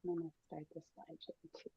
I'm going to start the slideshow too.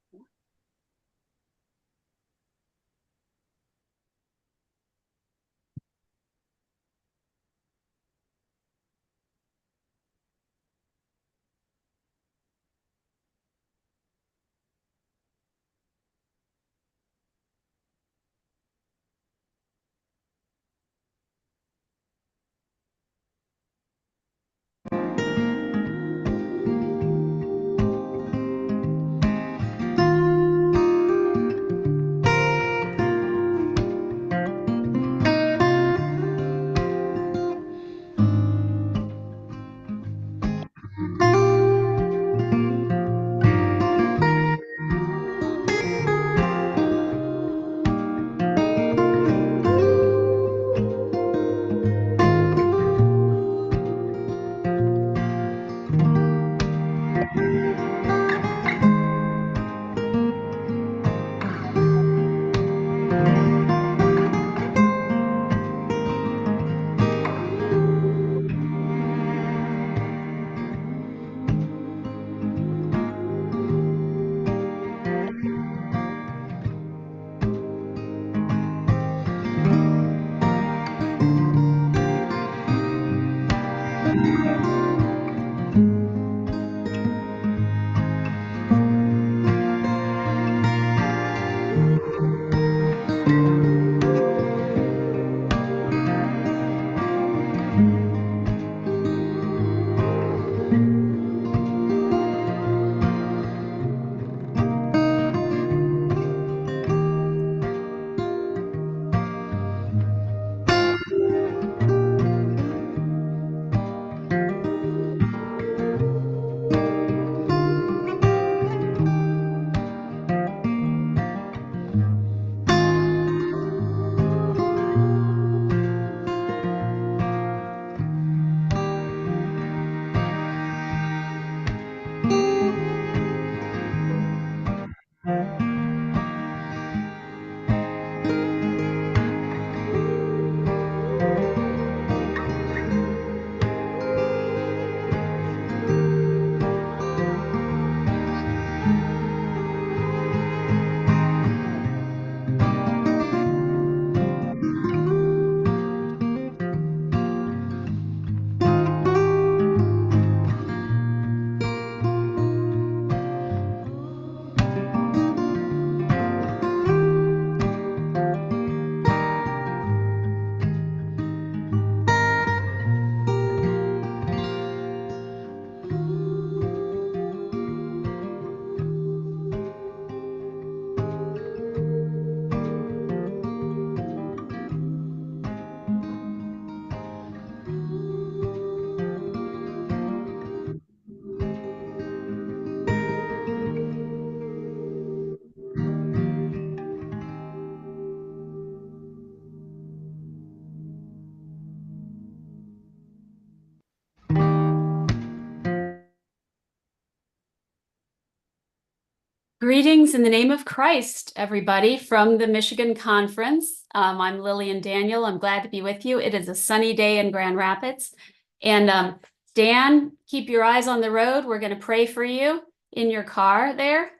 Greetings in the name of Christ, everybody, from the Michigan Conference. I'm Lillian Daniel. I'm glad to be with you. It is a sunny day in Grand Rapids. And Dan, keep your eyes on the road. We're going to pray for you in your car there.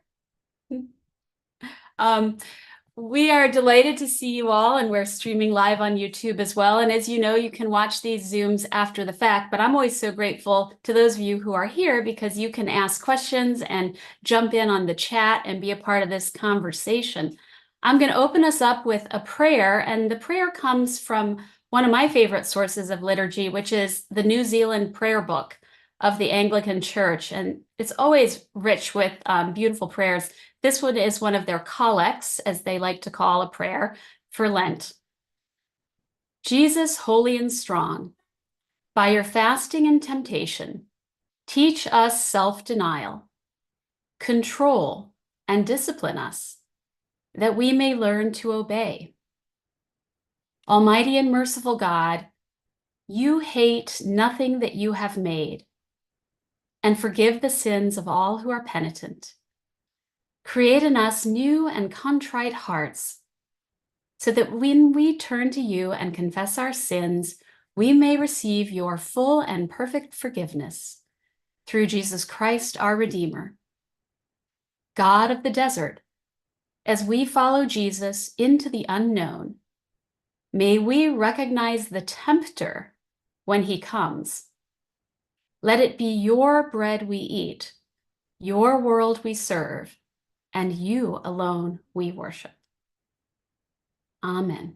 We are delighted to see you all, and we're streaming live on YouTube as well. And as you know, you can watch these Zooms after the fact, but I'm always so grateful to those of you who are here because you can ask questions and jump in on the chat and be a part of this conversation. I'm going to open us up with a prayer, and the prayer comes from one of my favorite sources of liturgy, which is the New Zealand Prayer Book of the Anglican Church. And it's always rich with beautiful prayers. This one is one of their collects, as they like to call a prayer for Lent. Jesus, holy and strong, by your fasting and temptation, teach us self-denial, control, and discipline us, that we may learn to obey. Almighty and merciful God, you hate nothing that you have made, and forgive the sins of all who are penitent. Create in us new and contrite hearts, so that when we turn to you and confess our sins, we may receive your full and perfect forgiveness. Through Jesus Christ, our Redeemer. God of the desert, as we follow Jesus into the unknown, may we recognize the tempter when he comes. Let it be your bread we eat, your world we serve, and you alone we worship. Amen.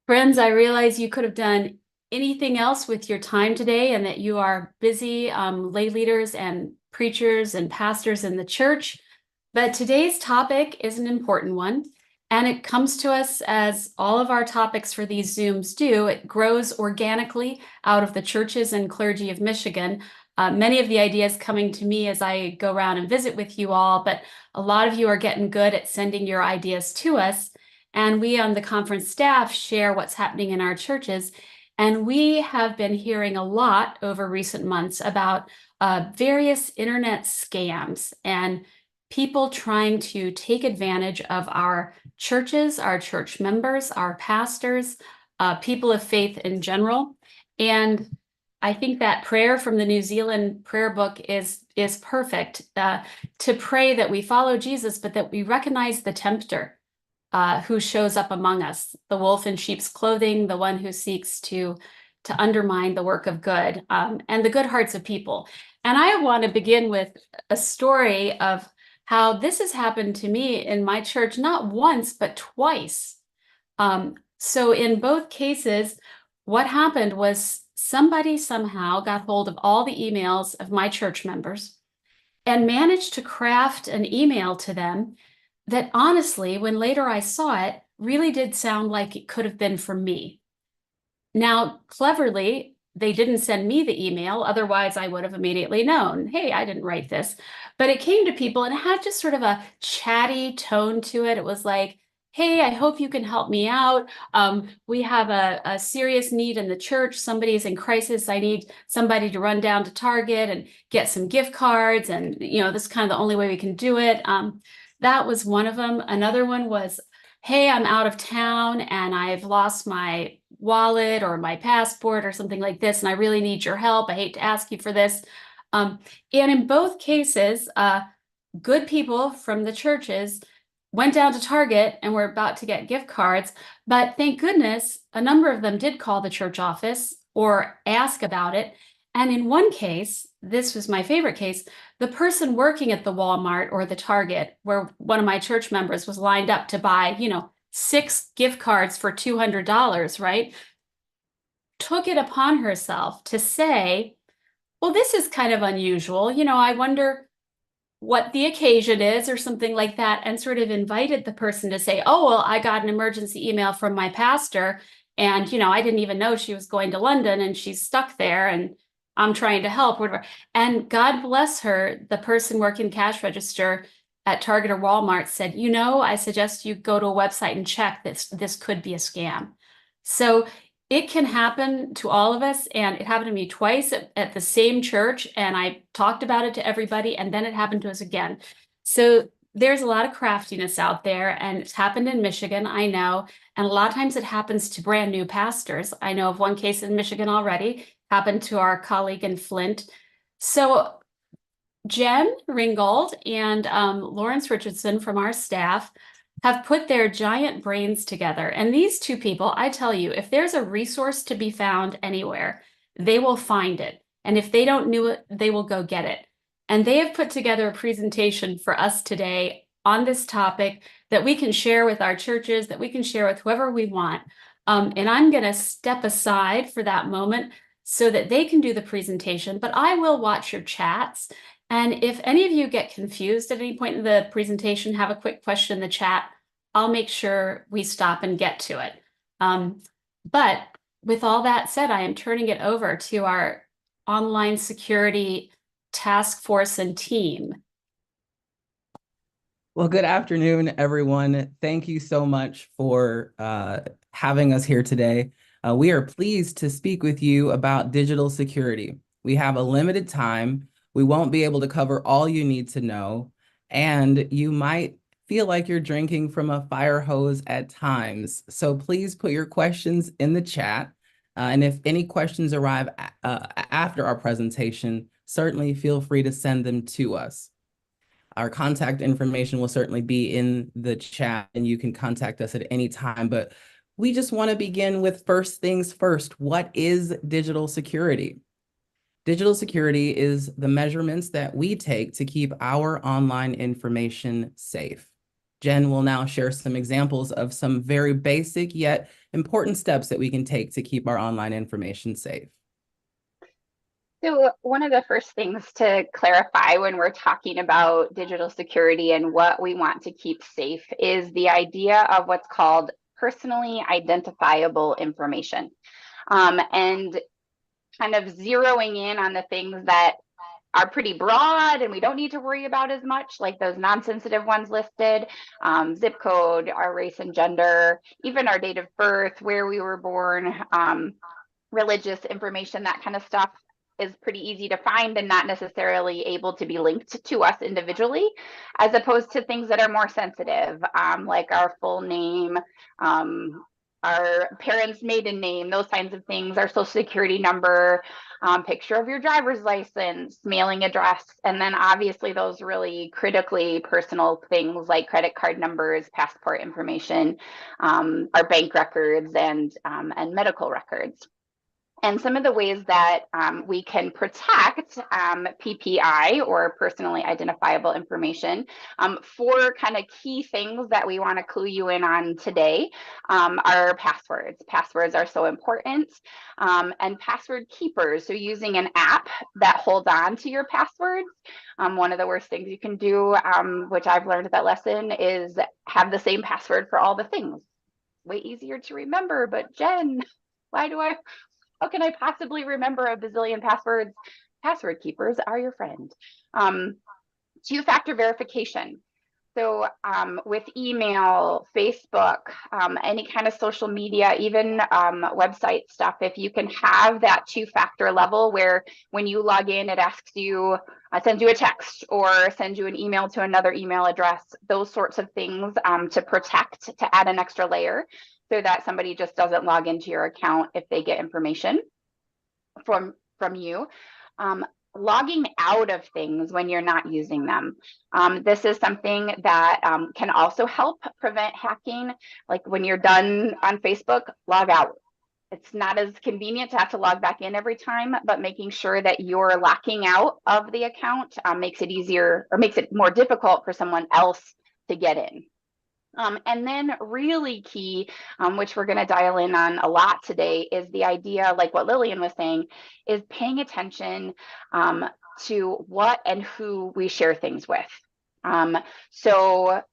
Friends, I realize you could have done anything else with your time today and that you are busy lay leaders and preachers and pastors in the church. But today's topic is an important one, and it comes to us as all of our topics for these Zooms do. It grows organically out of the churches and clergy of Michigan. Many of the ideas coming to me as I go around and visit with you all, but a lot of you are getting good at sending your ideas to us. And we on the conference staff share what's happening in our churches. And we have been hearing a lot over recent months about various internet scams and people trying to take advantage of our churches, our church members, our pastors, people of faith in general. And I think that prayer from the New Zealand prayer book is perfect to pray that we follow Jesus, but that we recognize the tempter who shows up among us, the wolf in sheep's clothing, the one who seeks to undermine the work of good and the good hearts of people. And I want to begin with a story of how this has happened to me in my church, not once, but twice. So in both cases, what happened was somebody somehow got hold of all the emails of my church members and managed to craft an email to them that honestly, when later I saw it, really did sound like it could have been from me. Now, cleverly, they didn't send me the email. Otherwise, I would have immediately known, hey, I didn't write this. But it came to people and it had just sort of a chatty tone to it. It was like, hey, I hope you can help me out. We have a serious need in the church. Somebody's in crisis. I need somebody to run down to Target and get some gift cards. And, this is kind of the only way we can do it. That was one of them. Another one was, hey, I'm out of town and I've lost my wallet or my passport or something like this, and I really need your help. I hate to ask you for this. And in both cases, good people from the churches went down to Target and were about to get gift cards. But thank goodness, a number of them did call the church office or ask about it. And in one case, this was my favorite case, the person working at the Walmart or the Target, where one of my church members was lined up to buy, 6 gift cards for $200, right? Took it upon herself to say, well, this is kind of unusual. I wonder what the occasion is or something like that, and sort of invited the person to say, oh, well, I got an emergency email from my pastor, and, I didn't even know she was going to London and she's stuck there and I'm trying to help, whatever. And God bless her, the person working cash register at Target or Walmart said, I suggest you go to a website and check this. This could be a scam. So it can happen to all of us. And it happened to me twice at the same church. And I talked about it to everybody. And then it happened to us again. So there's a lot of craftiness out there. And it's happened in Michigan, I know. And a lot of times it happens to brand new pastors. I know of one case in Michigan already, happened to our colleague in Flint. So Jenn Ringgold and Lawrence Richardson from our staff have put their giant brains together. And these two people, I tell you, if there's a resource to be found anywhere, they will find it. And if they don't know it, they will go get it. And they have put together a presentation for us today on this topic that we can share with our churches, that we can share with whoever we want. And I'm going to step aside for that moment so that they can do the presentation, but I will watch your chats. And if any of you get confused at any point in the presentation, have a quick question in the chat, I'll make sure we stop and get to it. But with all that said, I am turning it over to our online security task force and team. Well, good afternoon, everyone. Thank you so much for having us here today. We are pleased to speak with you about digital security. We have a limited time. We won't be able to cover all you need to know, and you might feel like you're drinking from a fire hose at times. So please put your questions in the chat. And if any questions arrive after our presentation, certainly feel free to send them to us. Our contact information will certainly be in the chat, and you can contact us at any time. But we just want to begin with first things first. What is digital security? Digital security is the measurements that we take to keep our online information safe. Jen will now share some examples of some very basic yet important steps that we can take to keep our online information safe. So one of the first things to clarify when we're talking about digital security and what we want to keep safe is the idea of what's called personally identifiable information. And kind of zeroing in on the things that are pretty broad and we don't need to worry about as much, like those non-sensitive ones listed, zip code, our race and gender, even our date of birth, where we were born, religious information, that kind of stuff is pretty easy to find and not necessarily able to be linked to us individually, as opposed to things that are more sensitive, like our full name, our parents' maiden name, those kinds of things, our social security number, picture of your driver's license, mailing address, and then obviously those really critically personal things like credit card numbers, passport information, our bank records, and medical records. And some of the ways that we can protect PPI, or personally identifiable information, for kind of key things that we want to clue you in on today are passwords. Passwords are so important, and password keepers. So using an app that holds on to your passwords. One of the worst things you can do, which I've learned that lesson, is have the same password for all the things. Way easier to remember, but Jen, how can I possibly remember a bazillion passwords? Password keepers are your friend. Two-factor verification. So with email, Facebook, any kind of social media, even website stuff, if you can have that two-factor level where when you log in, it asks you, sends you a text or sends you an email to another email address, those sorts of things to protect, to add an extra layer, so that somebody just doesn't log into your account if they get information from you. Logging out of things when you're not using them. This is something that can also help prevent hacking. Like when you're done on Facebook, log out. It's not as convenient to have to log back in every time, but making sure that you're locking out of the account makes it easier, or makes it more difficult for someone else to get in. And then really key, which we're going to dial in on a lot today, is the idea, like what Lillian was saying, is paying attention to what and who we share things with. So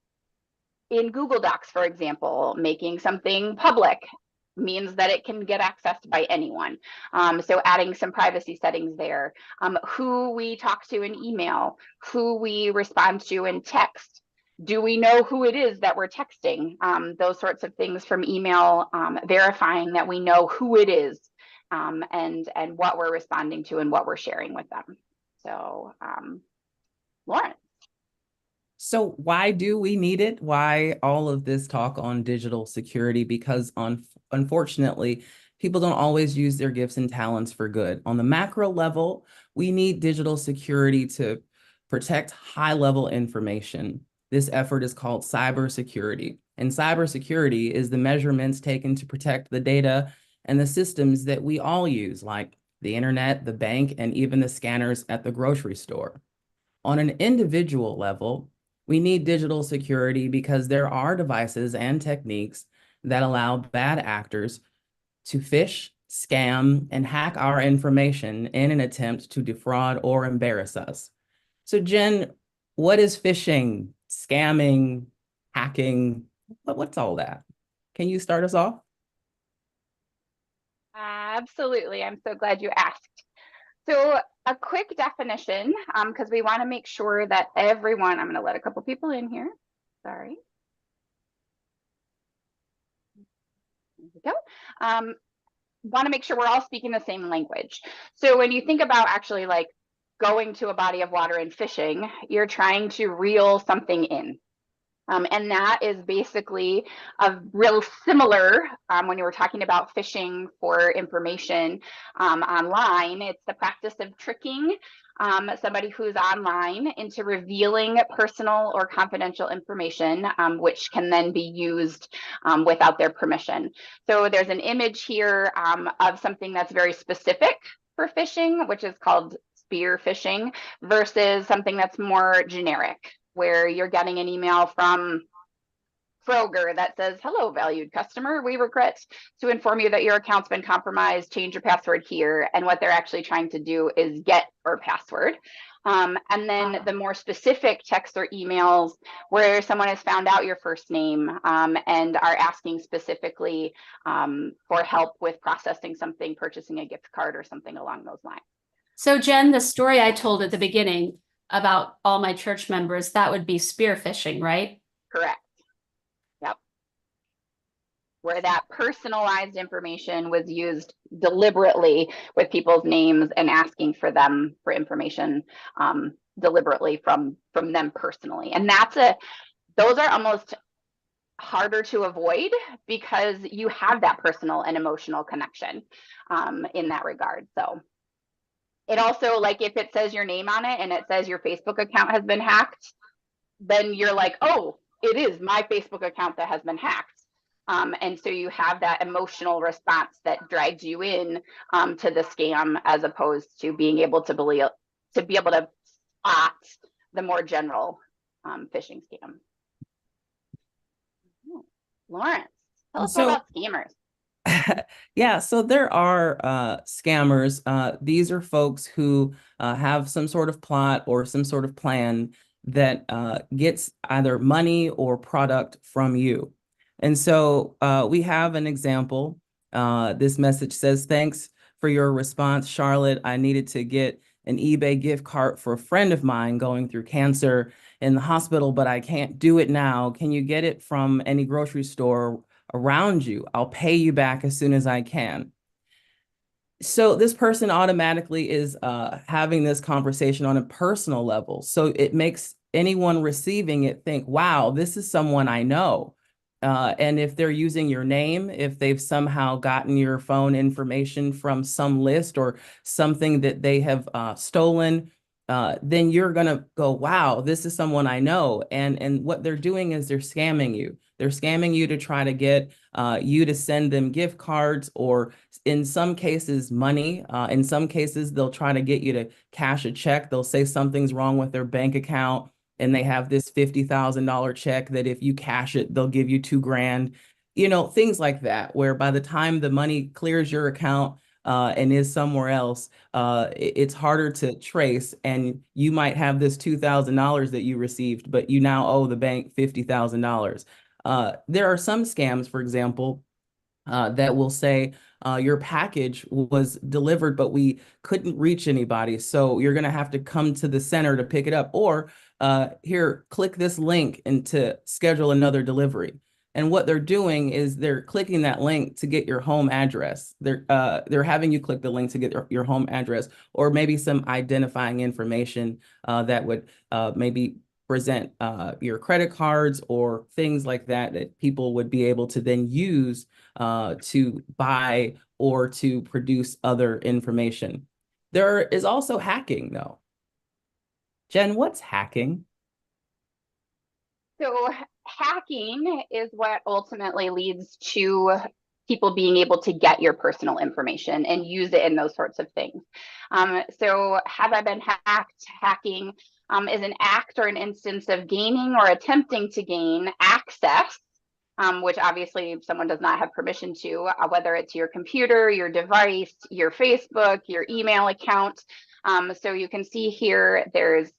in Google Docs, for example, making something public means that it can get accessed by anyone. So adding some privacy settings there, who we talk to in email, who we respond to in text. Do we know who it is that we're texting? Those sorts of things from email, verifying that we know who it is, and what we're responding to and what we're sharing with them. So, Lauren. So why do we need it? Why all of this talk on digital security? Because unfortunately, people don't always use their gifts and talents for good. On the macro level, we need digital security to protect high-level information. This effort is called cybersecurity. And cybersecurity is the measurements taken to protect the data and the systems that we all use, like the internet, the bank, and even the scanners at the grocery store. On an individual level, we need digital security because there are devices and techniques that allow bad actors to phish, scam, and hack our information in an attempt to defraud or embarrass us. So Jen, what is phishing, scamming, hacking? What's all that? Can you start us off? Absolutely. I'm so glad you asked. So a quick definition, because we want to make sure that everyone, I'm going to let a couple people in here. Sorry. There we go. Want to make sure we're all speaking the same language. So when you think about actually like going to a body of water and fishing, you're trying to reel something in. And that is basically a real similar when you were talking about phishing for information online. It's the practice of tricking somebody who's online into revealing personal or confidential information, which can then be used without their permission. So there's an image here of something that's very specific for phishing, which is called spear phishing, versus something that's more generic, where you're getting an email from Kroger that says, "Hello, valued customer. We regret to inform you that your account's been compromised. Change your password here." And what they're actually trying to do is get our password. And then the more specific texts or emails where someone has found out your first name and are asking specifically for help with processing something, purchasing a gift card or something along those lines. So Jenn, the story I told at the beginning about all my church members, that would be spear phishing, right? Correct. Yep. Where that personalized information was used deliberately with people's names and asking for them for information deliberately from them personally. And those are almost harder to avoid because you have that personal and emotional connection in that regard. So it also, like, if it says your name on it and it says your Facebook account has been hacked, then you're like, oh, it is my Facebook account that has been hacked. And so you have that emotional response that drags you in to the scam, as opposed to being able to be able to spot the more general phishing scam. Lawrence, tell us more about scammers. Yeah, so there are scammers. These are folks who have some sort of plot or some sort of plan that gets either money or product from you. And so we have an example. This message says, "Thanks for your response, Charlotte. I needed to get an eBay gift card for a friend of mine going through cancer in the hospital, but I can't do it now. Can you get it from any grocery store around you? I'll pay you back as soon as I can." So this person automatically is having this conversation on a personal level. So it makes anyone receiving it think, wow, this is someone I know. And if they're using your name, if they've somehow gotten your phone information from some list or something that they have stolen, then you're going to go, wow, this is someone I know. And what they're doing is they're scamming you. They're scamming you to try to get you to send them gift cards, or in some cases, money. In some cases, they'll try to get you to cash a check. They'll say something's wrong with their bank account, and they have this $50,000 check that if you cash it, they'll give you $2,000. You know, things like that, where by the time the money clears your account and is somewhere else, it's harder to trace. And you might have this $2,000 that you received, but you now owe the bank $50,000. There are some scams, for example, that will say your package was delivered, but we couldn't reach anybody. So you're going to have to come to the center to pick it up, or here, click this link and to schedule another delivery. And what they're doing is they're clicking that link to get your home address. They're having you click the link to get your home address, or maybe some identifying information that would maybe present your credit cards or things like that that people would be able to then use to buy or to produce other information. There is also hacking, though. Jenn, what's hacking? So hacking is what ultimately leads to people being able to get your personal information and use it in those sorts of things. So have I been hacked? Hacking is an act or an instance of gaining or attempting to gain access, which obviously someone does not have permission to, whether it's your computer, your device, your Facebook, your email account. So you can see here, there's,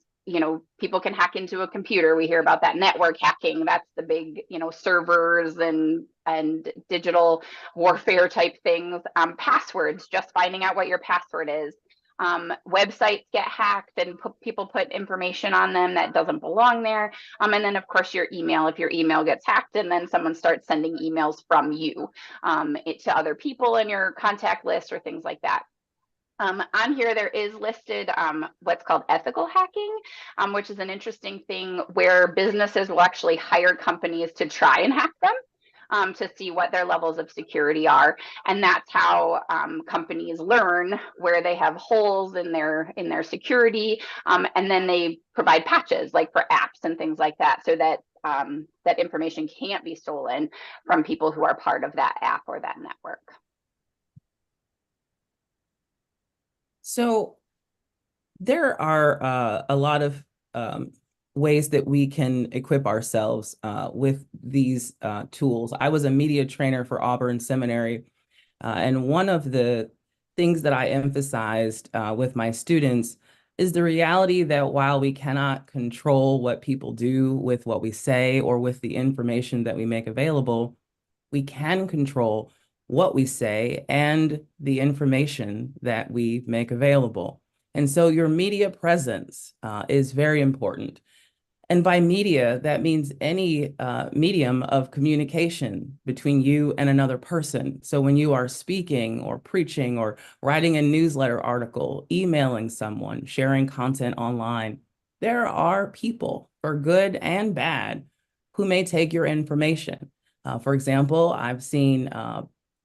people can hack into a computer. We hear about that network hacking. That's the big, servers and digital warfare type things. Passwords, just finding out what your password is. Websites get hacked and people put information on them that doesn't belong there. And then of course your email, if your email gets hacked and then someone starts sending emails from you to other people in your contact list or things like that. On here, there is listed what's called ethical hacking, which is an interesting thing where businesses will actually hire companies to try and hack them to see what their levels of security are. And that's how companies learn where they have holes in their security. And then they provide patches like for apps and things like that so that that information can't be stolen from people who are part of that app or that network. So there are a lot of ways that we can equip ourselves with these tools. I was a media trainer for Auburn Seminary, and one of the things that I emphasized with my students is the reality that while we cannot control what people do with what we say or with the information that we make available, we can control what we say and the information that we make available. And so your media presence is very important. And by media, that means any medium of communication between you and another person. So when you are speaking or preaching or writing a newsletter article, emailing someone, sharing content online, there are people, for good and bad, who may take your information. For example, I've seen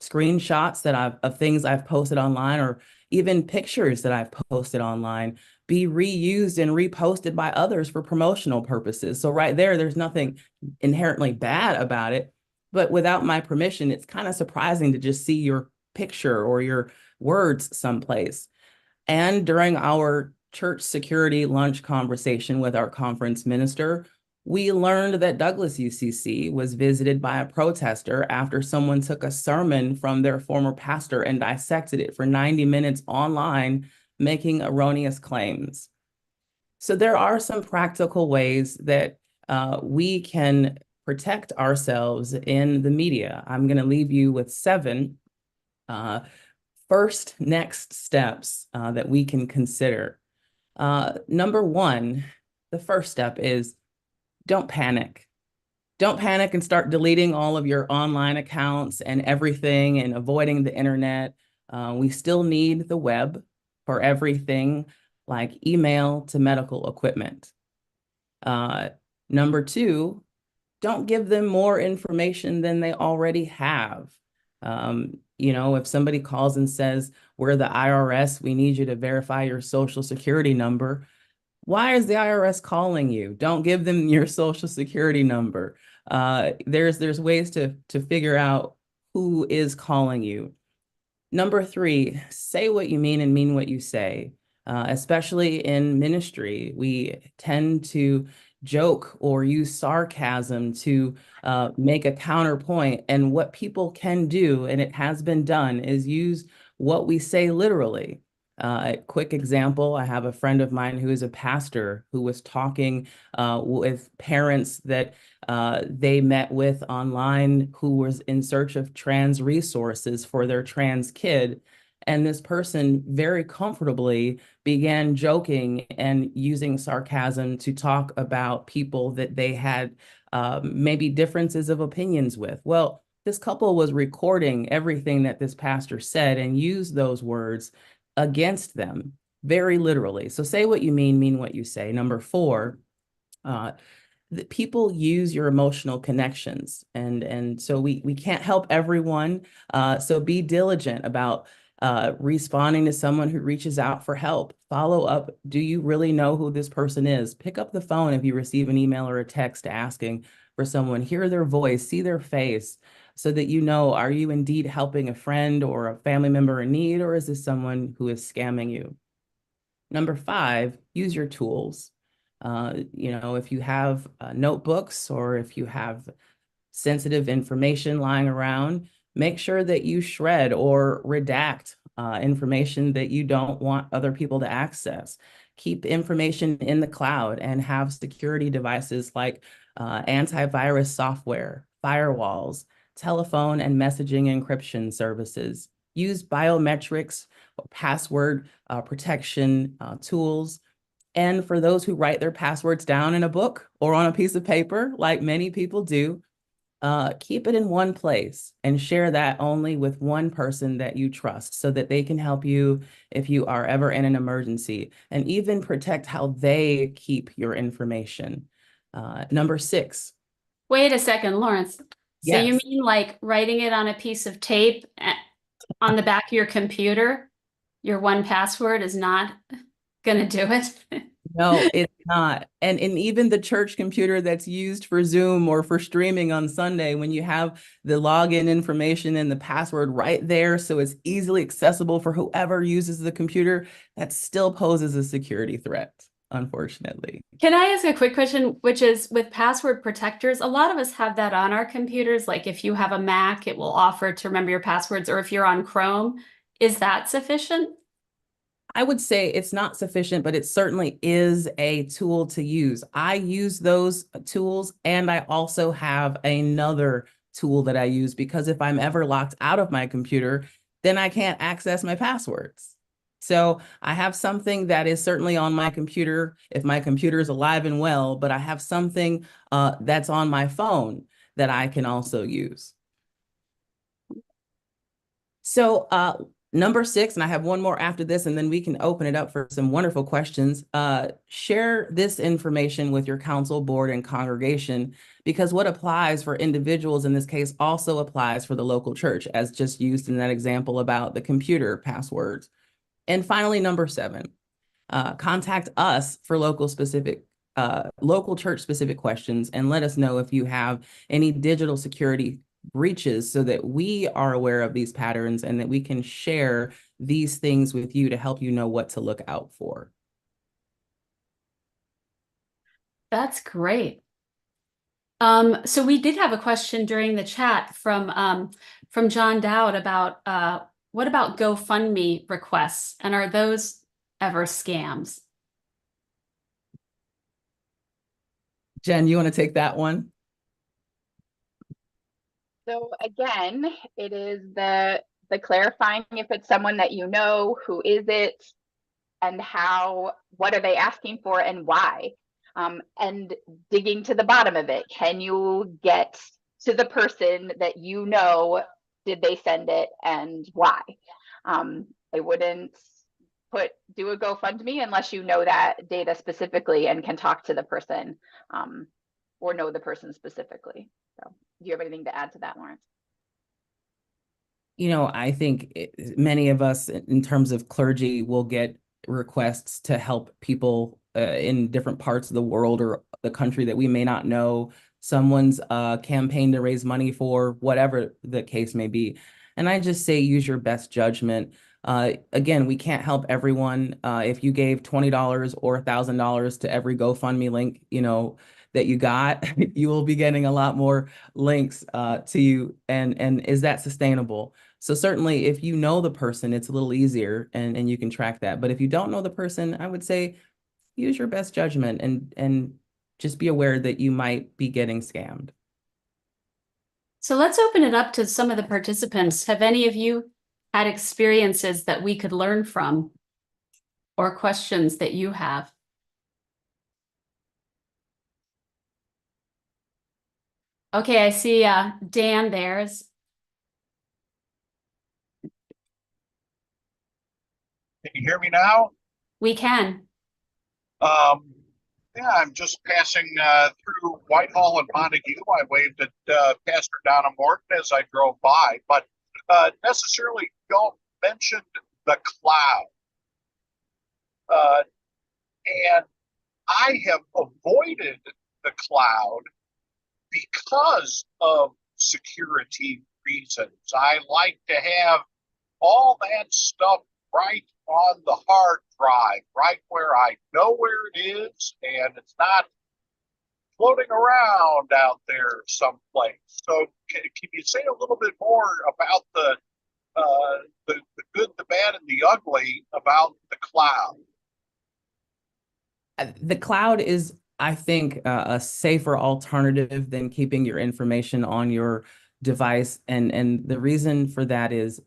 screenshots of things I've posted online, or even pictures that I've posted online, be reused and reposted by others for promotional purposes. So right there, there's nothing inherently bad about it. But without my permission, it's kind of surprising to just see your picture or your words someplace. And during our church security lunch conversation with our conference minister, we learned that Douglas UCC was visited by a protester after someone took a sermon from their former pastor and dissected it for 90 minutes online, making erroneous claims. So there are some practical ways that we can protect ourselves in the media. I'm going to leave you with 7 first next steps that we can consider. Number 1, the first step is don't panic. Don't panic and start deleting all of your online accounts and everything and avoiding the internet. We still need the web for everything, like email to medical equipment. Number 2, don't give them more information than they already have. If somebody calls and says, we're the IRS, we need you to verify your social security number. Why is the IRS calling you? Don't give them your social security number. There's ways to figure out who is calling you. Number 3, say what you mean and mean what you say. Especially in ministry, we tend to joke or use sarcasm to make a counterpoint. And what people can do, and it has been done, is use what we say literally. A quick example, I have a friend of mine who is a pastor who was talking with parents that they met with online who was in search of trans resources for their trans kid. And this person very comfortably began joking and using sarcasm to talk about people that they had maybe differences of opinions with. Well, this couple was recording everything that this pastor said and used those words against them very literally. So say what you mean what you say. Number 4, that people use your emotional connections, and so we can't help everyone. So be diligent about responding to someone who reaches out for help. Follow up. Do you really know who this person is? Pick up the phone if you receive an email or a text asking for someone. Hear their voice, see their face, so that you know, are you indeed helping a friend or a family member in need, or is this someone who is scamming you? Number 5, use your tools. If you have notebooks or if you have sensitive information lying around, make sure that you shred or redact information that you don't want other people to access. Keep information in the cloud and have security devices like antivirus software, firewalls, telephone and messaging encryption services. Use biometrics or password protection tools. And for those who write their passwords down in a book or on a piece of paper, like many people do, keep it in one place and share that only with one person that you trust so that they can help you if you are ever in an emergency, and even protect how they keep your information. Number 6. Wait a second, Lawrence. So you Yes. mean like writing it on a piece of tape on the back of your computer? Your 1Password is not going to do it? No, it's not. And even the church computer that's used for Zoom or for streaming on Sunday, when you have the login information and the password right there, so it's easily accessible for whoever uses the computer, that still poses a security threat, unfortunately. Can I ask a quick question, which is with password protectors, a lot of us have that on our computers. Like if you have a Mac, it will offer to remember your passwords, or if you're on Chrome, is that sufficient? I would say it's not sufficient, but it certainly is a tool to use. I use those tools, and I also have another tool that I use because if I'm ever locked out of my computer, then I can't access my passwords. So I have something that is certainly on my computer if my computer is alive and well, but I have something that's on my phone that I can also use. So number 6, and I have one more after this, and then we can open it up for some wonderful questions. Share this information with your council, board, and congregation, because what applies for individuals in this case also applies for the local church, as just used in that example about the computer passwords. And finally, number 7, contact us for local church specific questions, and let us know if you have any digital security breaches so that we are aware of these patterns and that we can share these things with you to help you know what to look out for. That's great. So we did have a question during the chat from John Dowd about what about GoFundMe requests, and are those ever scams? Jen, you want to take that one? So again, it is the clarifying if it's someone that you know, who is it, and what are they asking for and why? And digging to the bottom of it. Can you get to the person that you know, did they send it and why? I wouldn't do a GoFundMe unless you know that data specifically and can talk to the person, or know the person specifically. So do you have anything to add to that, Lawrence? I think many of us in terms of clergy will get requests to help people in different parts of the world or the country that we may not know, someone's campaign to raise money for, whatever the case may be. And I just say use your best judgment. Again, we can't help everyone. If you gave $20 or $1,000 to every GoFundMe link, that you got, you will be getting a lot more links to you. And is that sustainable? So certainly if you know the person, it's a little easier and you can track that. But if you don't know the person, I would say use your best judgment and just be aware that you might be getting scammed. So let's open it up to some of the participants. Have any of you had experiences that we could learn from, or questions that you have? Okay, I see Dan there's. Can you hear me now? We can. Yeah, I'm just passing through Whitehall and Montague. I waved at Pastor Donna Morton as I drove by, but necessarily don't mention the cloud. And I have avoided the cloud because of security reasons. I like to have all that stuff right on the hard drive, right where I know where it is, and it's not floating around out there someplace. So can you say a little bit more about the good, the bad, and the ugly about the cloud? The cloud is, I think, a safer alternative than keeping your information on your device. And the reason for that is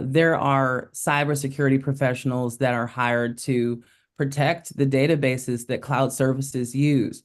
there are cybersecurity professionals that are hired to protect the databases that cloud services use.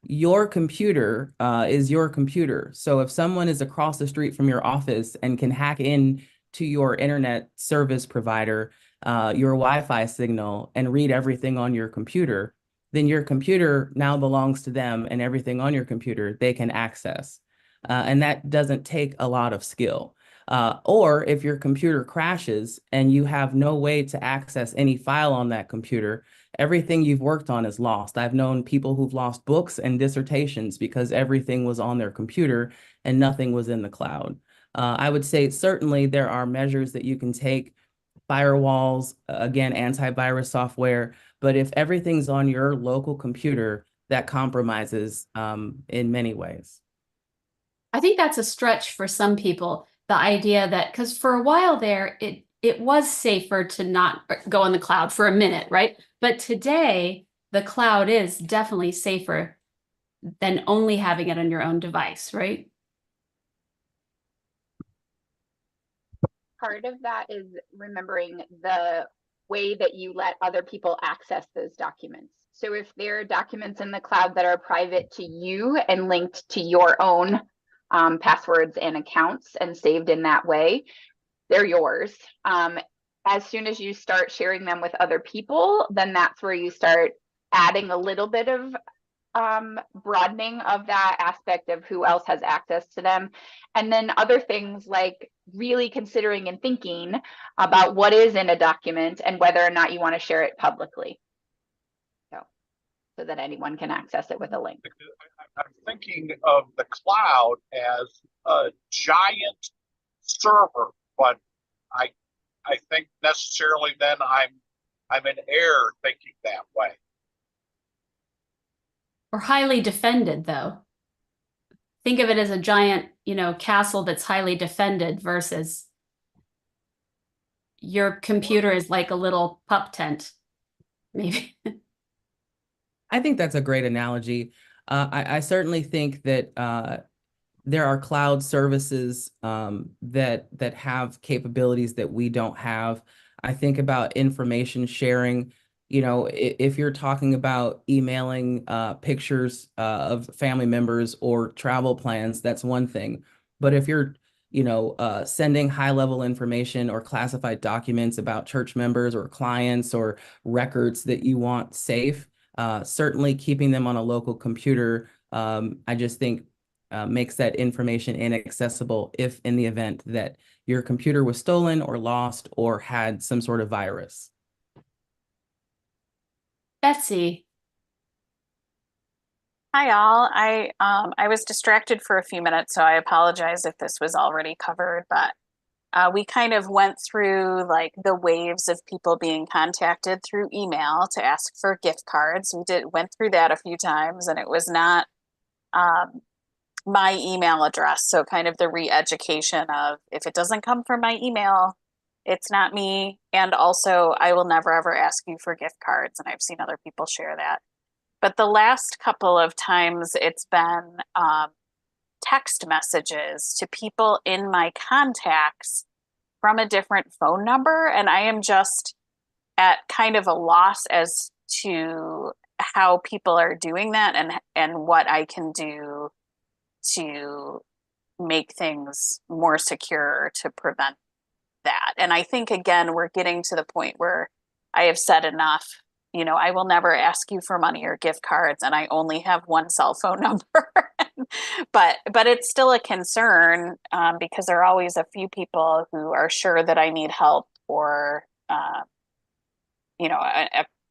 your computer is your computer. So if someone is across the street from your office and can hack in to your internet service provider, your Wi-Fi signal, and read everything on your computer, then your computer now belongs to them, and everything on your computer they can access. And that doesn't take a lot of skill. Or if your computer crashes and you have no way to access any file on that computer, everything you've worked on is lost. I've known people who've lost books and dissertations because everything was on their computer and nothing was in the cloud. I would say certainly there are measures that you can take, firewalls, again, antivirus software, but if everything's on your local computer, that compromises in many ways. I think that's a stretch for some people. The idea that, because for a while there, it was safer to not go on the cloud for a minute, right? But today, the cloud is definitely safer than only having it on your own device, right? Part of that is remembering the way that you let other people access those documents. So if there are documents in the cloud that are private to you and linked to your own passwords and accounts and saved in that way, they're yours. As soon as you start sharing them with other people, then that's where you start adding a little bit of broadening of that aspect of who else has access to them. And then other things like really considering and thinking about what is in a document and whether or not you want to share it publicly. So that anyone can access it with a link. I'm thinking of the cloud as a giant server, but I think necessarily then I'm in error thinking that way. Or highly defended, though. Think of it as a giant, castle that's highly defended versus your computer is like a little pup tent, maybe. I think that's a great analogy. I certainly think that there are cloud services that have capabilities that we don't have. I think about information sharing. If you're talking about emailing pictures of family members or travel plans, that's one thing. But if you're sending high-level information or classified documents about church members or clients or records that you want safe, certainly keeping them on a local computer, I just think makes that information inaccessible if in the event that your computer was stolen or lost or had some sort of virus. Betsy. Hi, all. I was distracted for a few minutes, so I apologize if this was already covered, but we kind of went through like the waves of people being contacted through email to ask for gift cards. Went through that a few times, and it was not my email address. So kind of the re-education of if it doesn't come from my email, it's not me. And also, I will never ever ask you for gift cards. And I've seen other people share that. But the last couple of times it's been text messages to people in my contacts from a different phone number. And I am just at kind of a loss as to how people are doing that and what I can do to make things more secure to prevent that. And I think, again, we're getting to the point where I have said enough. I will never ask you for money or gift cards, and I only have one cell phone number. but it's still a concern because there are always a few people who are sure that I need help, or a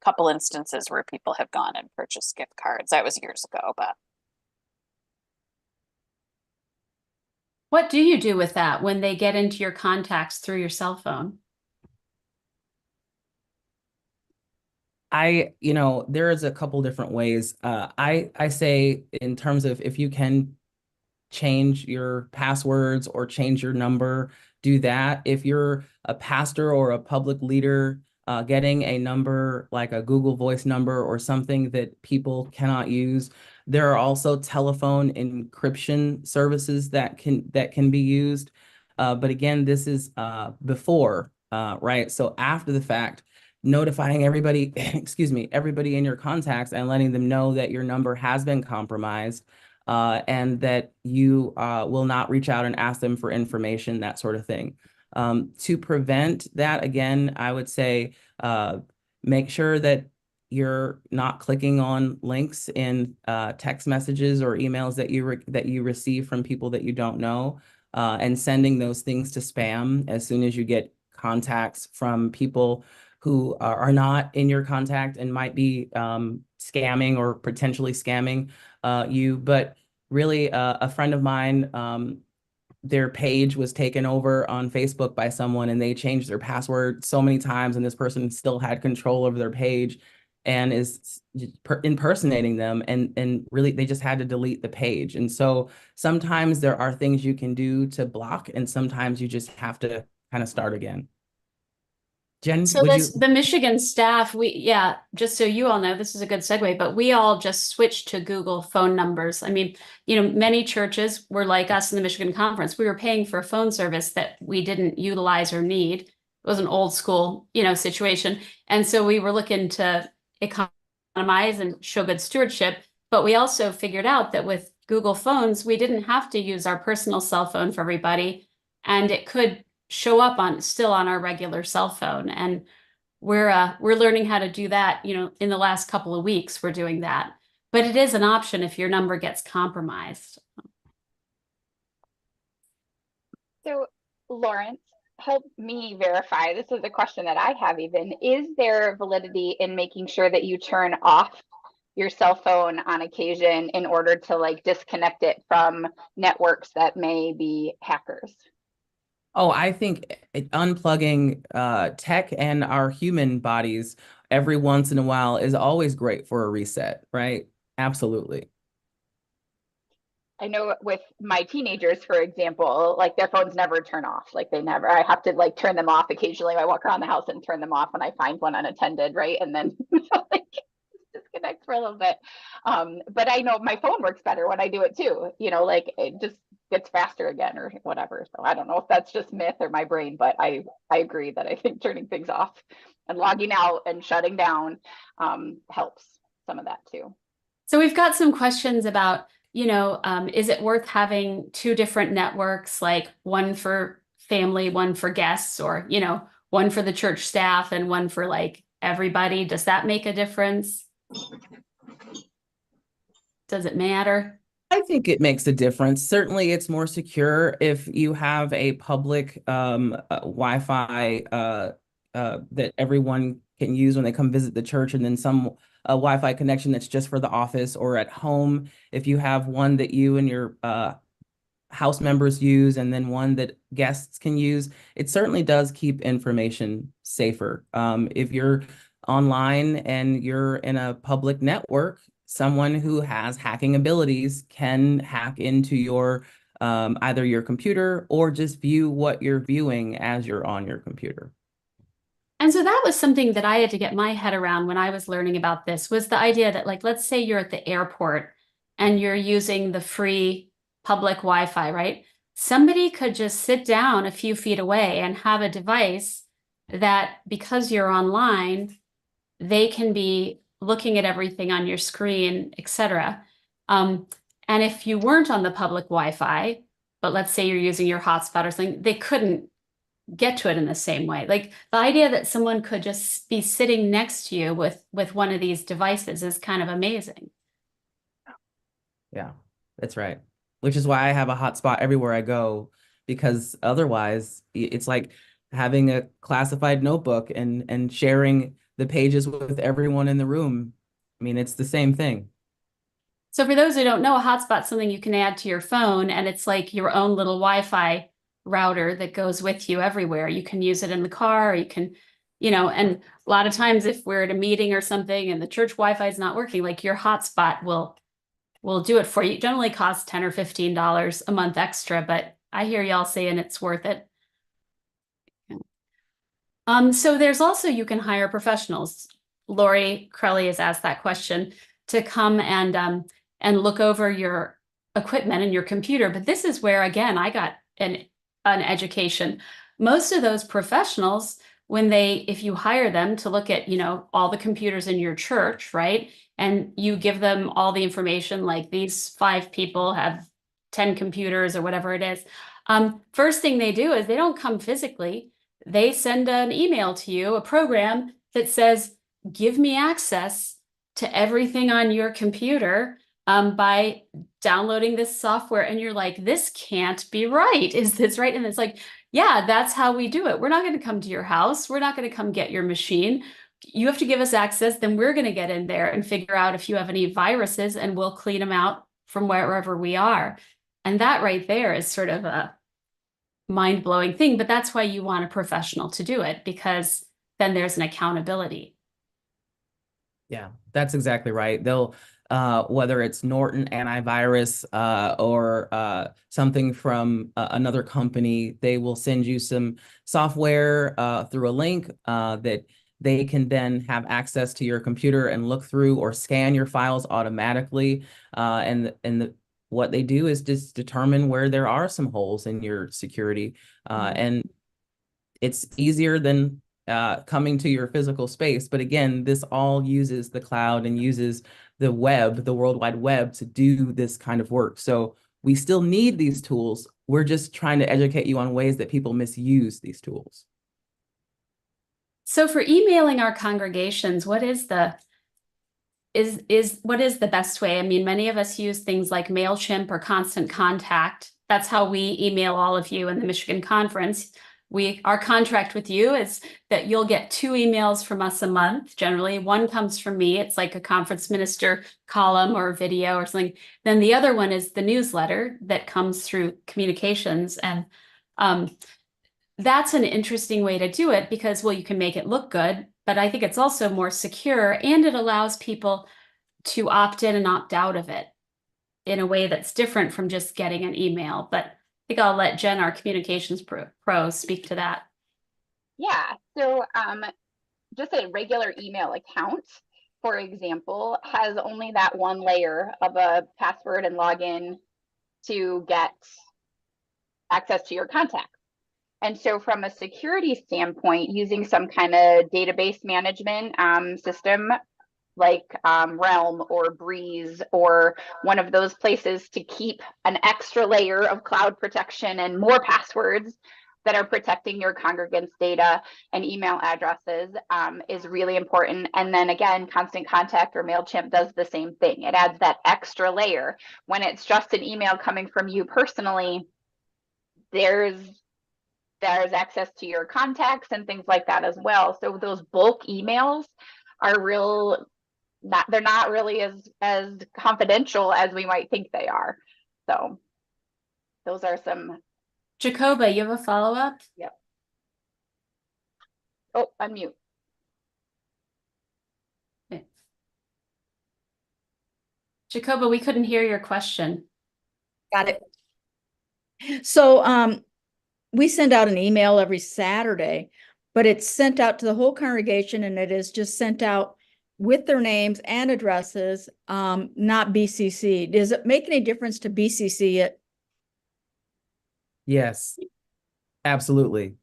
couple instances where people have gone and purchased gift cards. That was years ago, but. What do you do with that when they get into your contacts through your cell phone? There is a couple different ways. I say in terms of if you can change your passwords or change your number, do that. If you're a pastor or a public leader, getting a number like a Google Voice number or something that people cannot use. There are also telephone encryption services that can be used. But again, this is before, right? So after the fact, notifying everybody, excuse me, everybody in your contacts and letting them know that your number has been compromised, and that you will not reach out and ask them for information, that sort of thing. To prevent that, again, I would say make sure that you're not clicking on links in text messages or emails that you receive from people that you don't know, and sending those things to spam as soon as you get contacts from people who are not in your contact and might be scamming or potentially scamming you. But really, a friend of mine, their page was taken over on Facebook by someone, and they changed their password so many times, and this person still had control over their page and is impersonating them, and really they just had to delete the page. And so sometimes there are things you can do to block, and sometimes you just have to kind of start again. Jen, So the Michigan staff, just so you all know, this is a good segue, but we all just switched to Google phone numbers. I mean, many churches were like us in the Michigan Conference. We were paying for a phone service that we didn't utilize or need. It was an old school, situation. And so we were looking to economize and show good stewardship. But we also figured out that with Google phones, we didn't have to use our personal cell phone for everybody. And it could show up still on our regular cell phone. And we're learning how to do that, in the last couple of weeks, we're doing that. But it is an option if your number gets compromised. So, Lawrence, help me verify. This is a question that I have even. Is there validity in making sure that you turn off your cell phone on occasion in order to disconnect it from networks that may be hackers? Oh, I think unplugging tech and our human bodies every once in a while is always great for a reset, right? Absolutely. I know with my teenagers, for example, their phones never turn off. I have to turn them off occasionally. I walk around the house and turn them off when I find one unattended, right? And then disconnect for a little bit. But I know my phone works better when I do it too. It just gets faster again or whatever. So I don't know if that's just myth or my brain, but I agree that I think turning things off and logging out and shutting down helps some of that too. So we've got some questions about, is it worth having two different networks, like one for family, one for guests, or, one for the church staff and one for everybody? Does that make a difference? Does it matter? I think it makes a difference. Certainly, it's more secure if you have a public Wi-Fi that everyone can use when they come visit the church, and then some Wi-Fi connection that's just for the office or at home. If you have one that you and your house members use, and then one that guests can use, it certainly does keep information safer. If you're online and you're in a public network, someone who has hacking abilities can hack into your either your computer or just view what you're viewing as you're on your computer. And so that was something that I had to get my head around when I was learning about this, was the idea that let's say you're at the airport and you're using the free public Wi-Fi, right? Somebody could just sit down a few feet away and have a device that, because you're online, they can be looking at everything on your screen, etc. And if you weren't on the public Wi-Fi, but let's say you're using your hotspot or something, they couldn't get to it in the same way. The idea that someone could just be sitting next to you with one of these devices is kind of amazing. Yeah, that's right. Which is why I have a hotspot everywhere I go, because otherwise it's like having a classified notebook and sharing the pages with everyone in the room. I mean, it's the same thing. So for those who don't know, a hotspot's something you can add to your phone, and it's like your own little Wi-Fi router that goes with you everywhere. You can use it in the car, or you can, and a lot of times if we're at a meeting or something and the church Wi-Fi is not working, your hotspot will do it for you. It generally costs $10 or $15 a month extra, but I hear y'all saying it's worth it. So there's also, you can hire professionals. Lori Crowley has asked that question, to come and look over your equipment and your computer. But this is where, again, I got an education. Most of those professionals if you hire them to look at, all the computers in your church, right? And you give them all the information, like these 5 people have 10 computers or whatever it is. First thing they do is they don't come physically. They send an email to you, a program that says, give me access to everything on your computer by downloading this software. And you're like, this can't be right. Is this right? And it's like, yeah, that's how we do it. We're not going to come to your house. We're not going to come get your machine. You have to give us access. Then we're going to get in there and figure out if you have any viruses, and we'll clean them out from wherever we are. And that right there is sort of a mind-blowing thing, but that's why you want a professional to do it, because then there's an accountability. Yeah, that's exactly right. They'll, whether it's Norton antivirus or something from another company, they will send you some software through a link that they can then have access to your computer and look through or scan your files automatically. What they do is just determine where there are some holes in your security. And it's easier than coming to your physical space. But again, this all uses the cloud and uses the web, the World Wide Web, to do this kind of work. So we still need these tools. We're just trying to educate you on ways that people misuse these tools. So for emailing our congregations, what is the best way? I mean, many of us use things like MailChimp or Constant Contact. That's how we email all of you in the Michigan Conference. Our contract with you is that you'll get 2 emails from us a month. Generally, one comes from me. It's like a conference minister column or video or something. Then the other one is the newsletter that comes through communications. And that's an interesting way to do it because, well, you can make it look good, but I think it's also more secure, and it allows people to opt in and opt out of it in a way that's different from just getting an email. But I think I'll let Jenn, our communications pro, speak to that. Yeah, so just a regular email account, for example, has only that one layer of a password and login to get access to your contacts. And so from a security standpoint, using some kind of database management system like Realm or Breeze or one of those places to keep an extra layer of cloud protection and more passwords that are protecting your congregants' data and email addresses is really important. And then again, Constant Contact or MailChimp does the same thing. It adds that extra layer. When it's just an email coming from you personally, there's access to your contacts and things like that as well. So those bulk emails are they're not really as confidential as we might think they are. So those are some. Jacoba, you have a follow-up? Yep. Oh, unmute. Okay. Jacoba, we couldn't hear your question. Got it. So we send out an email every Saturday, but it's sent out to the whole congregation, and it is just sent out with their names and addresses, not BCC. Does it make any difference to BCC it? Yes, absolutely.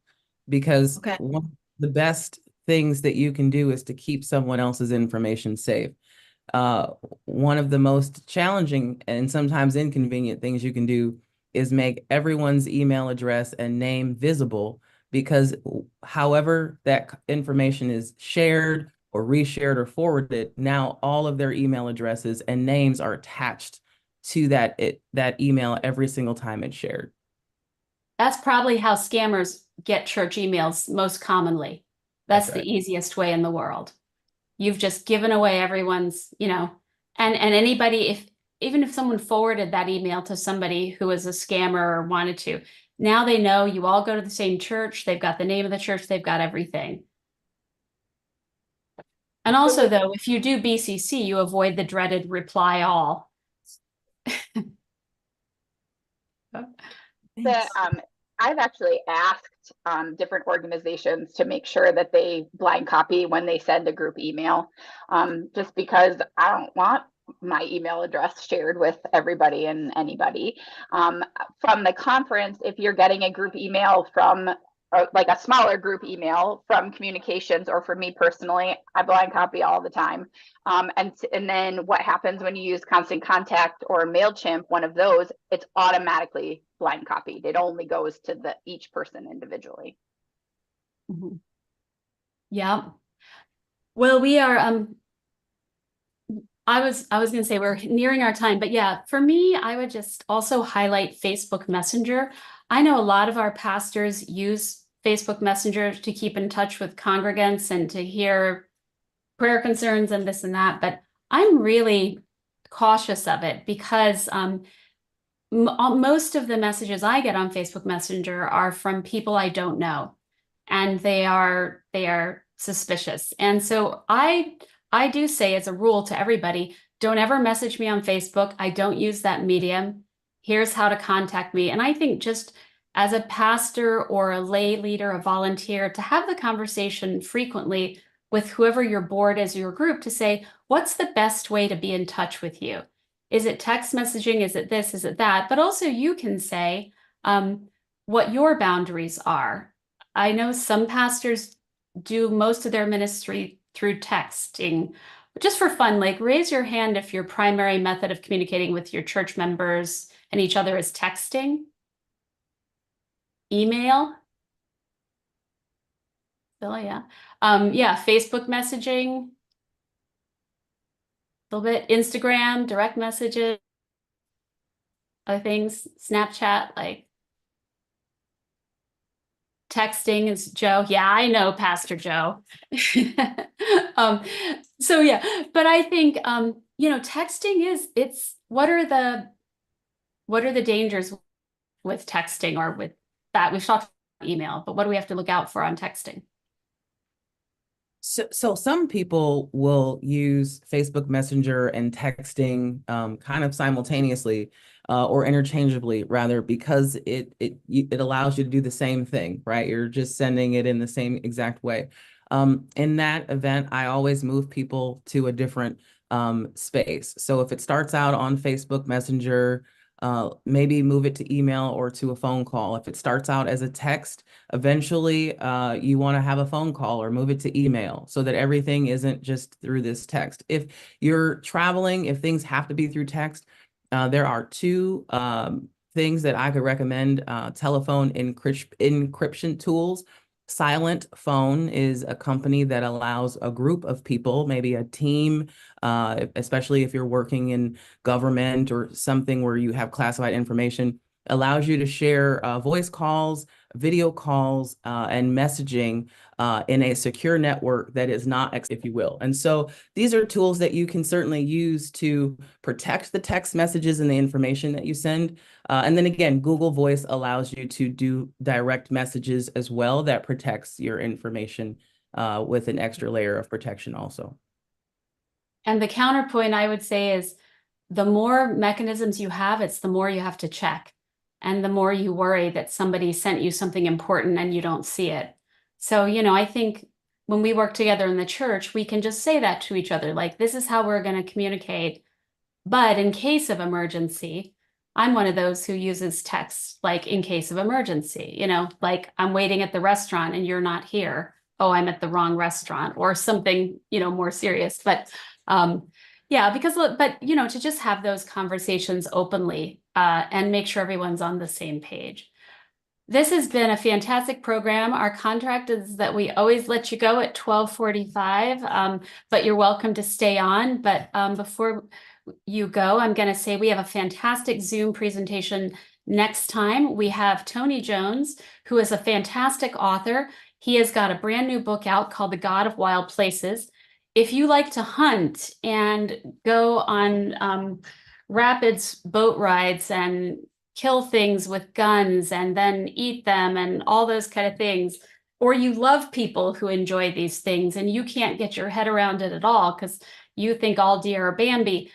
Because one of the best things that you can do is to keep someone else's information safe. One of the most challenging and sometimes inconvenient things you can do is make everyone's email address and name visible, because however that information is shared or reshared or forwarded, now all of their email addresses and names are attached to that email every single time it's shared. That's probably how scammers get church emails most commonly. That's right. The easiest way in the world. You've just given away everyone's, and anybody, even if someone forwarded that email to somebody who was a scammer or wanted to, now they know you all go to the same church. They've got the name of the church. They've got everything. And also, though, if you do BCC, you avoid the dreaded reply all. I've actually asked different organizations to make sure that they blind copy when they send a group email, just because I don't want my email address shared with everybody and anybody. From the conference, if you're getting a group email from like a smaller group email from communications, or for me personally, I blind copy all the time. And then what happens when you use Constant Contact or MailChimp, one of those, it's automatically blind copied. It only goes to each person individually. Mm-hmm. Yeah. Well, we are, I was going to say we're nearing our time, but yeah, for me, I would just also highlight Facebook Messenger. I know a lot of our pastors use Facebook Messenger to keep in touch with congregants and to hear prayer concerns and this and that, but I'm really cautious of it because most of the messages I get on Facebook Messenger are from people I don't know, and they are suspicious. And so I do say as a rule to everybody, don't ever message me on Facebook. I don't use that medium. Here's how to contact me. And I think just as a pastor or a lay leader, a volunteer, to have the conversation frequently with whoever your board is, your group, to say, what's the best way to be in touch with you? Is it text messaging? Is it this? Is it that? But also you can say what your boundaries are. I know some pastors do most of their ministry through texting, just for fun. Like, raise your hand if your primary method of communicating with your church members and each other is texting. Email. Still, yeah. Yeah, Facebook messaging. A little bit. Instagram, direct messages, other things, Snapchat, like texting is Joe. Yeah, I know, Pastor Joe. So yeah, but I think texting it's what are the dangers with texting or with that? We've talked about email, but what do we have to look out for on texting? So some people will use Facebook Messenger and texting kind of simultaneously or interchangeably, rather, because it allows you to do the same thing, right? You're just sending it in the same exact way. In that event, I always move people to a different space. So if it starts out on Facebook Messenger, maybe move it to email or to a phone call. If it starts out as a text, eventually you want to have a phone call or move it to email so that everything isn't just through this text. If you're traveling, if things have to be through text, there are two things that I could recommend: telephone encryption tools. Silent Phone is a company that allows a group of people, maybe a team, especially if you're working in government or something where you have classified information, allows you to share voice calls, video calls, and messaging in a secure network that is not, if you will. And so these are tools that you can certainly use to protect the text messages and the information that you send. And then again, Google Voice allows you to do direct messages as well that protects your information with an extra layer of protection also. And the counterpoint I would say is the more mechanisms you have, it's the more you have to check. And the more you worry that somebody sent you something important and you don't see it. So, I think when we work together in the church, we can just say that to each other, like, this is how we're going to communicate. But in case of emergency, I'm one of those who uses text, like, in case of emergency, like, I'm waiting at the restaurant and you're not here. Oh, I'm at the wrong restaurant, or something, more serious. But yeah, but to just have those conversations openly and make sure everyone's on the same page. This has been a fantastic program. Our contract is that we always let you go at 12:45, but you're welcome to stay on. But before you go, I'm going to say we have a fantastic Zoom presentation next time. We have Tony Jones, who is a fantastic author. He has got a brand new book out called The God of Wild Places. If you like to hunt and go on rapids boat rides and kill things with guns and then eat them and all those kind of things, or you love people who enjoy these things and you can't get your head around it at all because you think all deer are Bambi,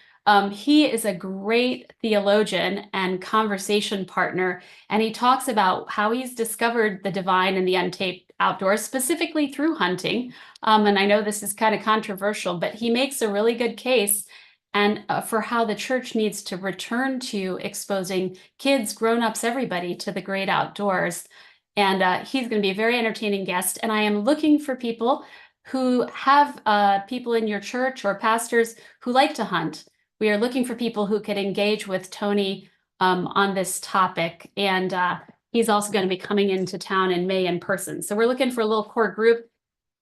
he is a great theologian and conversation partner, and he talks about how he's discovered the divine in the untaped outdoors, specifically through hunting. And I know this is kind of controversial, but he makes a really good case and for how the church needs to return to exposing kids, grown-ups, everybody to the great outdoors. And he's going to be a very entertaining guest. And I am looking for people who have people in your church or pastors who like to hunt. We are looking for people who could engage with Tony on this topic. And he's also going to be coming into town in May in person. So we're looking for a little core group.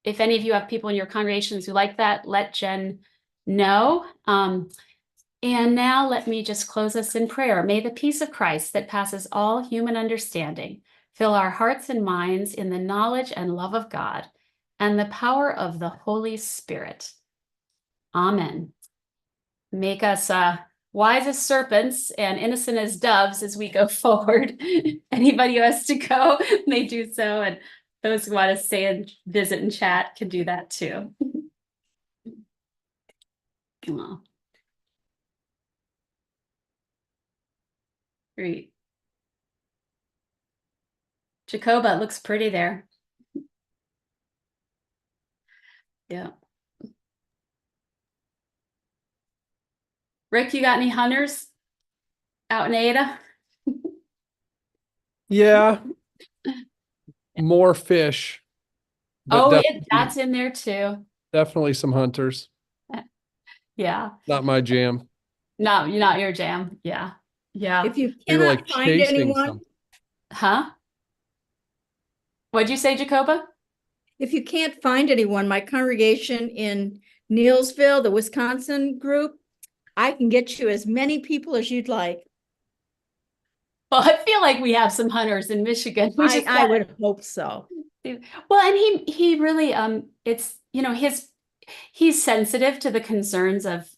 If any of you have people in your congregations who like that, let Jen know. And now let me just close us in prayer. May the peace of Christ that passes all human understanding fill our hearts and minds in the knowledge and love of God and the power of the Holy Spirit. Amen. Make us wise as serpents and innocent as doves as we go forward. Anybody who has to go may do so. And those who want to stay and visit and chat can do that too. Oh. Great. Jacoba looks pretty there. Yeah. Rick, you got any hunters out in Ada? Yeah. More fish. But Oh, definitely, that's in there too. definitely some hunters. Yeah. Not my jam. No, you're not your jam. Yeah. Yeah. If you They were cannot like find chasing anyone, something. Huh? What'd you say, Jacoba? if you can't find anyone, my congregation in Neilsville, the Wisconsin group, I can get you as many people as you'd like. Well, I feel like we have some hunters in Michigan. I would hope so. Well, and he really it's he's sensitive to the concerns of